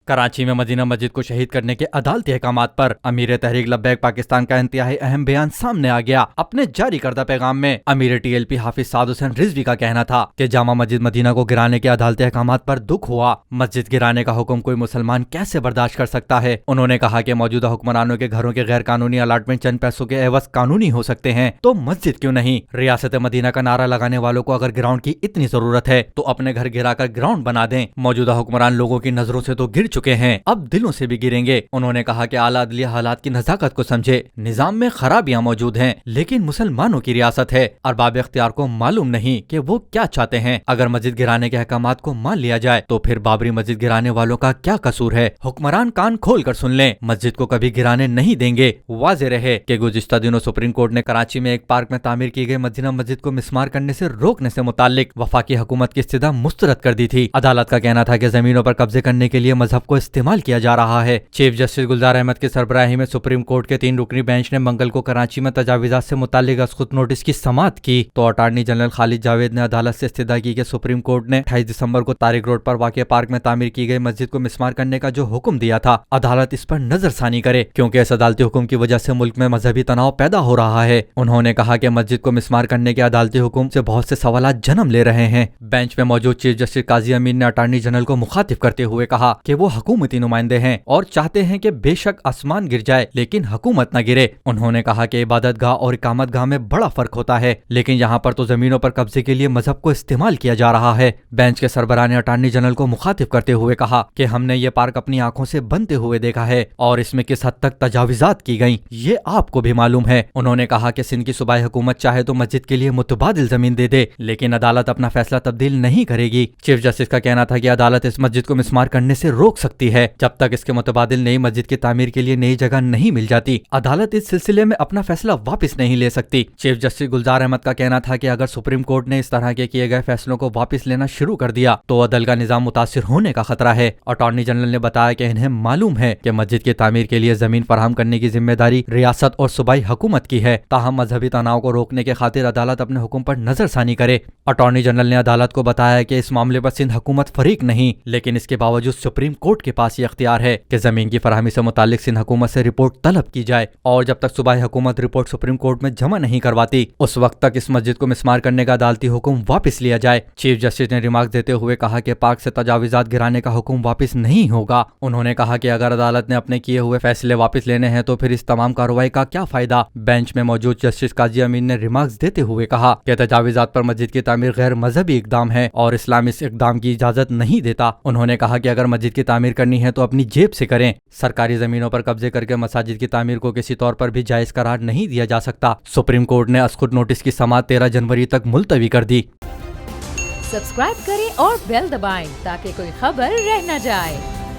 کراچی میں مدینہ مسجد کو شہید کرنے کے عدالتی احکامات پر امیر تحریک لبیک پاکستان کا انتہائی اہم بیان سامنے آ گیا۔ اپنے جاری کردہ پیغام میں امیر ٹی ایل پی حافظ سعد حسین رضوی کا کہنا تھا کہ جامع مسجد مدینہ کو گرانے کے عدالتی احکامات پر دکھ ہوا۔ مسجد گرانے کا حکم کوئی مسلمان کیسے برداشت کر سکتا ہے؟ انہوں نے کہا کہ موجودہ حکمرانوں کے گھروں کے غیر قانونی الاٹمنٹ چند پیسوں کے عوض قانونی ہو سکتے ہیں تو مسجد کیوں نہیں؟ ریاست مدینہ کا نعرہ لگانے والوں کو اگر گراؤنڈ کی اتنی ضرورت ہے تو اپنے گھر گرا کر گراؤنڈ بنا دیں۔ موجودہ حکمران لوگوں کی نظروں سے تو گر چکے ہیں، اب دلوں سے بھی گریں گے۔ انہوں نے کہا کہ اعلیٰ عدلیہ حالات کی نزاکت کو سمجھے، نظام میں خرابیاں موجود ہیں لیکن مسلمانوں کی ریاست ہے، ارباب اختیار کو معلوم نہیں کہ وہ کیا چاہتے ہیں۔ اگر مسجد گرانے کے احکامات کو مان لیا جائے تو پھر بابری مسجد گرانے والوں کا کیا قصور ہے؟ حکمران کان کھول کر سن لیں، مسجد کو کبھی گرانے نہیں دیں گے۔ واضح رہے کہ گزشتہ دنوں سپریم کورٹ نے کراچی میں ایک پارک میں تعمیر کی گئی مدینہ مسجد کو مسمار کرنے سے روکنے سے متعلق وفاقی حکومت کی استدعا مسترد کر دی تھی۔ عدالت کا کہنا تھا کہ زمینوں پر قبضے کرنے کے لیے مذہب کو استعمال کیا جا رہا ہے۔ چیف جسٹس گلزار احمد کی سربراہی میں سپریم کورٹ کے 3 رکنی بینچ نے منگل کو کراچی میں تجاوزات سے متعلق اسقط نوٹس کی سماعت کی تو اٹارنی جنرل خالد جاوید نے عدالت سے استدعا کی کہ سپریم کورٹ نے 28 دسمبر کو طارق روڈ پر واقع پارک میں تعمیر کی گئی مسجد کو مسمار کرنے کا جو حکم دیا تھا، عدالت اس پر نظر ثانی کرے کیونکہ اس عدالتی حکم کی وجہ سے ملک میں مذہبی تناؤ پیدا ہو رہا ہے۔ انہوں نے کہا کہ مسجد کو مسمار کرنے کے عدالتی حکم سے بہت سے سوالات جنم لے رہے ہیں۔ بینچ میں موجود چیف جسٹس قاضی امین نے اٹارنی جنرل کو مخاطب کرتے ہوئے کہا کہ وہ حکومتی نمائندے ہیں اور چاہتے ہیں کہ بے شک آسمان گر جائے لیکن حکومت نہ گرے۔ انہوں نے کہا کہ عبادت گاہ اور اقامت گاہ میں بڑا فرق ہوتا ہے لیکن یہاں پر تو زمینوں پر قبضے کے لیے مذہب کو استعمال کیا جا رہا ہے۔ بینچ کے سربراہ نے اٹارنی جنرل کو مخاطب کرتے ہوئے کہا کہ ہم نے یہ پارک اپنی آنکھوں سے بنتے ہوئے دیکھا ہے اور اس میں کس حد تک تجاوزات کی گئیں یہ آپ کو بھی معلوم ہے۔ انہوں نے کہا کہ سندھ کی صوبائی حکومت چاہے تو مسجد کے لیے متبادل زمین دے دے لیکن عدالت اپنا فیصلہ تبدیل نہیں کرے گی۔ چیف جسٹس کا کہنا تھا کہ عدالت اس مسجد کو مسمار کرنے سے روک سکتی ہے جب تک اس کے متبادل نئی مسجد کی تعمیر کے لیے نئی جگہ نہیں مل جاتی۔ عدالت اس سلسلے میں اپنا فیصلہ واپس نہیں لے سکتی۔ چیف جسٹس گلزار احمد کا کہنا تھا کہ اگر سپریم کورٹ نے اس طرح کے کیے گئے فیصلوں کو واپس لینا شروع کر دیا تو عدل کا نظام متاثر ہونے کا خطرہ ہے۔ اٹارنی جنرل نے بتایا کہ انہیں معلوم ہے کہ مسجد کی تعمیر کے لیے زمین فراہم کرنے کی ذمہ داری ریاست اور صوبائی حکومت کی ہے، تاہم مذہبی تناؤ کو روکنے کے خاطر عدالت اپنے حکم پر نظر ثانی کرے۔ اٹارنی جنرل نے عدالت کو بتایا کہ اس معاملے پر سندھ حکومت فریق نہیں لیکن اس کے باوجود سپریم کورٹ کے پاس یہ اختیار ہے کہ زمین کی فراہمی سے متعلق سندھ حکومت سے رپورٹ طلب کی جائے اور جب تک صوبائی حکومت رپورٹ سپریم کورٹ میں جمع نہیں کرواتی اس وقت تک اس مسجد کو مسمار کرنے کا عدالتی حکم واپس لیا جائے۔ چیف جسٹس نے ریمارک دیتے ہوئے کہا کہ پارک سے تجاوزات گرانے کا حکم واپس نہیں ہوگا۔ انہوں نے کہا کہ اگر عدالت نے اپنے کیے ہوئے فیصلے واپس لینے ہیں تو پھر اس تمام کارروائی کا کیا فائدہ؟ بینچ میں موجود جسٹس قاضی امین نے ریمارکس دیتے ہوئے کہا کہ تجاوزات پر مسجد کی تعمیر غیر مذہبی اقدام ہے اور اسلام اس اقدام کی اجازت نہیں دیتا۔ انہوں نے کہا کہ اگر مسجد کی تعمیر کرنی ہے تو اپنی جیب سے کریں، سرکاری زمینوں پر قبضے کر کے مساجد کی تعمیر کو کسی طور پر بھی جائز قرار نہیں دیا جا سکتا۔ سپریم کورٹ نے اسقط نوٹس کی سماعت 13 جنوری تک ملتوی کر دی۔ سبسکرائب کریں اور بیل دبائیں تاکہ کوئی خبر رہ نہ جائے۔